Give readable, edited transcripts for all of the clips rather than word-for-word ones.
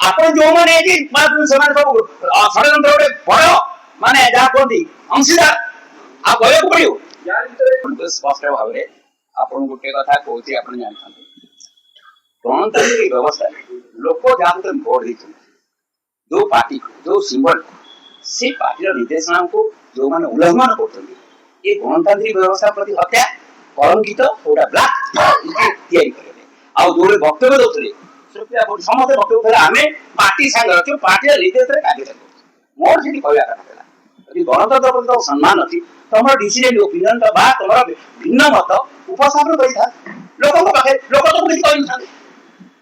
आपण जो माने जी समान सब षडयंत्र गोटे बड़ माने जहाँ कहती अंशीदार आ कहू पड़ो स्पष्ट भाव में आपन गोटे कथा कहती आप जानते गणतांत्रिक व्यवस्था लोक जहाँ भोट देते जो पार्टी जो सिंबल से पार्टी निर्देशना को जो मैंने उल्लंघन कर गणतांत्रिक व्यवस्था प्रति हत्या कलंकित गोटा ब्लाक जो वक्तव्य दौरे समस्त वक्तव्य आम पार्टी सांगे अच्छे पार्टी निर्देश कार्य मोर से कहवा कथा यदि गणतंत्र प्रति सम्मान अच्छी तुम डिसीडेंट ओपिनियन तुम भिन्न मत उपस्थापन कर लोक पाखे लोक तो किसी कही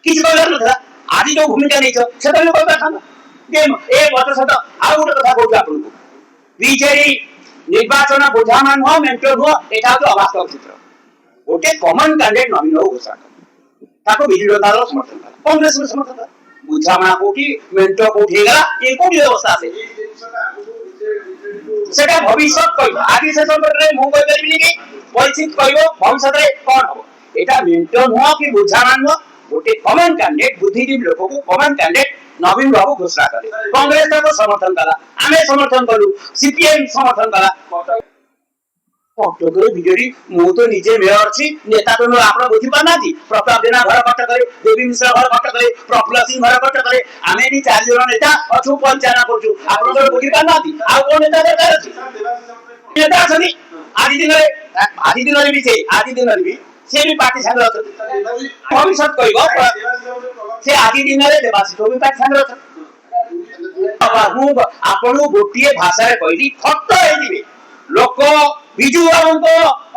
किसी कहना आज जो भूमिका नहीं वर्ष सहित आउ गोटे कथा कहूँ आपको बीजेडी निर्वाचन बुझाणा नुह मेंटो नुह यहाँ हूँ अवास्तव चित्र गोटे कमन कैंडिडेट नवीन बाबू घोषणा विजु जनता दल समर्थन कला कांग्रेस समर्थन कला बुझाणा कोठी मेंटो कोठी गला ये कोठी व्यवस्था आसे सेटा भविष्य कहबो आदि से संकट रे मु कहि परिबिनी कि परिचित कहबो भविष्य रे कोन हो एटा मेंटो नुह कि बुझाणा नुह गोटे कमन कैंडिडेट बुद्धिजीवी लोक को कमन कैंडिडेट नवीन बाबू घोषणा करे कांग्रेस को समर्थन कला आमे समर्थन कलु सीपीएम समर्थन कला कटक बीजेडी मु तो निजे मेयर अच्छी नेता तो आप बुझी पाना प्रताप जेना घर कटक देवी मिश्र घर कटक प्रफुल्ल सिंह घर कटक आम ये 4 जन नेता अच्छु परिचालना करूँ आप बुझी पाना कौन नेता दरकार अच्छी नेता अच्छी आज दिन भी आज दिन भी से भी पार्टी सांगे भविष्य कह से आज दिन में देवाशीष भी पार्टी सांगे आपन गोटे भाषा कहली खट हो लोक विजु बाबू को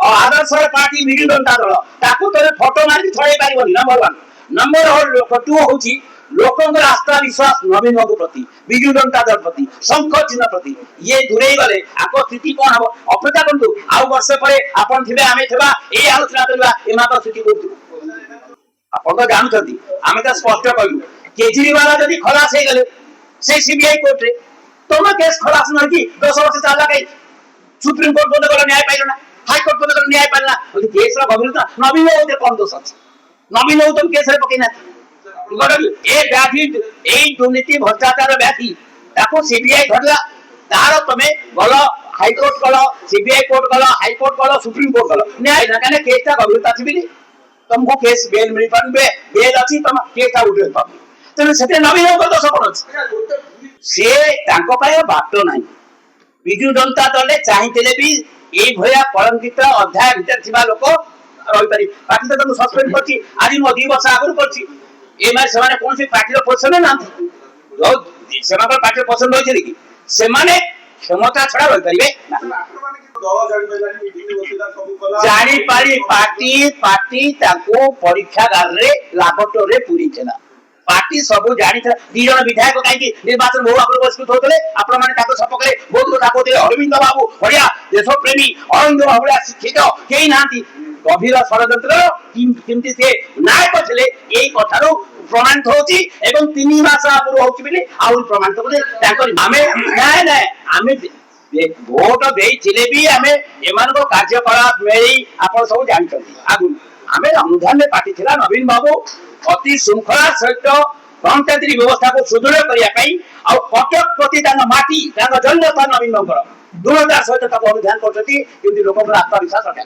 आदर्श पार्टी विजु जनता दल ताकू तो फोटो मारिक छड़े पार नंबर 1 नंबर 2 हूँ लोकों आस्था विश्वास नवीन बाबू प्रति विजु जनता दल प्रति शंख चिन्ह प्रति ये दूरे गले आप स्थिति कौन हम अपेक्षा करूँ आउ वर्ष पर आपन थे आम ये आलोचना करवा एम स्थिति करूँ आप जानते आम तो स्पष्ट कहलु केजरीवाल जब खलास हो गले से सीबीआई कोर्ट रे तुम केस खलास न कि 10 वर्ष चला कहीं सुप्रीम कोर्ट बोलते गला न्याय पाइल ना हाई कोर्ट बोलते गला न्याय पाइल ना केस गंभीरता नवीन बाबू कौन दोष अच्छी नवीन बाबू तुम केस पकईना दुर्नीति भ्रष्टाचार व्याधि सीबीआई धरला तार तुम गल हाईकोर्ट गल सीबीआई कोर्ट गल हाईकोर्ट गल सुप्रीम कोर्ट गल न्याय ना कहीं केसटा गंभीरता थी तुमको केस बेल मिल पार बेल अच्छी तुम केसटा उठे पार तेणु से नवीन बाबू दोष कौन अच्छी सी बाट ना विजु जनता दल चाहते भी ये भया कलंकित अध्याय भीतर लोक रही पार्टी तो सस्पेंड कर आज 2 वर्ष आगुरी कर कौन सी पार्टी पोषण ना पार्टी पोषण रही कि क्षमता छड़ा रही पारे पार्टी पार्टी परीक्षागार लाबोरेटोरी पूरी पार्टी सब जानी 2 जन विधायक कहीं निर्वाचन बहु आप बहिष्कृत होते आपने सपक्ष बहुत कथा कहते अरविंद बाबू बढ़िया देशप्रेमी अरविंद बाबू भाया शिक्षित कहीं ना गभीर षड्यंत्र किमती से नायक थे यही कथार प्रमाणित होची 3 मास आगुरी होची आउरी प्रमाणित आमे नाय नाय आमे भोट देइथिले भी आमे एमान को कार्यकलाप मेरी आपण सब जानछथि आगु आमे अनुधान पार्टी थिला नवीन बाबू अति श्रृंखला सहित गणतांत्रिक व्यवस्था को सुदृढ़ करने कटक प्रति माटी जन्मस्थान नवीन बाबू दृढ़ता सहित अनुधान कर लोक आत्मविश्वास रखा।